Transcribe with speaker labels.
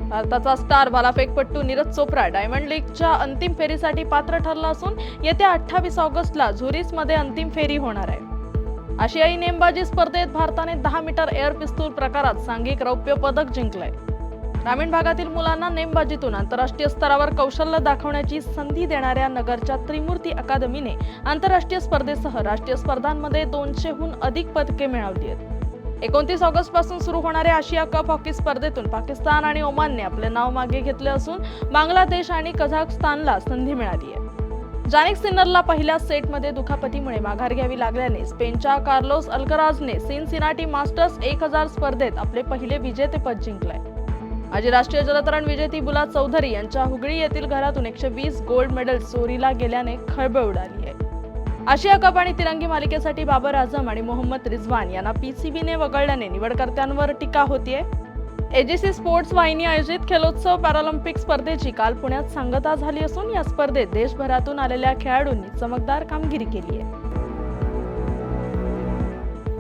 Speaker 1: भारताचा star भालाफेकपटू Neeraj Chopra diamond लीगच्या अंतिम फेरीसाठी पात्र ठरला असून येत्या 28 ऑगस्टला झुरिचमध्ये अंतिम फेरी होणार आहे. आशियाई नेमबाजी स्पर्धेत भारताने 10 मीटर एअर पिस्तूल प्रकारात सांघिक रौप्य पदक जिंकलंय. ग्रामीण भागातील मुलांना नेमबाजीतून आंतरराष्ट्रीय स्तरावर कौशल्य दाखवण्याची संधी देणाऱ्या नगरच्या त्रिमूर्ती अकादमीने आंतरराष्ट्रीय स्पर्धेसह राष्ट्रीय स्पर्धांमध्ये 200हून अधिक पदके मिळवली आहेत. 29 ऑगस्ट पासून सुरू होणाऱ्या आशिया कप हॉकी स्पर्धेतून पाकिस्तान आणि ओमानने आपले नाव मागे घेतले असून बांगलादेश आणि कझाकस्तानला संधी मिळाली आहे. जानिक सिन्नरला पहिल्या सेटमध्ये दुखापतीमुळे माघार घ्यावी लागल्याने स्पेनच्या कार्लोस अल्कराजने सिनसिनाटी मास्टर्स 1000 स्पर्धेत आपले पहिले विजेतेपद जिंकले. माजी राष्ट्रीय जलतरण विजेती बुला चौधरी यांच्या हुगळी येथील घरातून 120 गोल्ड मेडल चोरीला गेल्याने खळबळ उडाली आहे. आशिया कप आणि तिरंगी मालिकेसाठी बाबर आझम आणि मोहम्मद रिझवान यांना पीसीबीने वगळल्याने निवडकर्त्यांवर टीका होतीये. एजीसी स्पोर्ट्स वाहिनी आयोजित खेलोत्सव पॅरालिम्पिक स्पर्धेची काल पुण्यात सांगता झाली असून या स्पर्धेत देशभरातून आलेल्या खेळाडूंनी चमकदार कामगिरी केली आहे.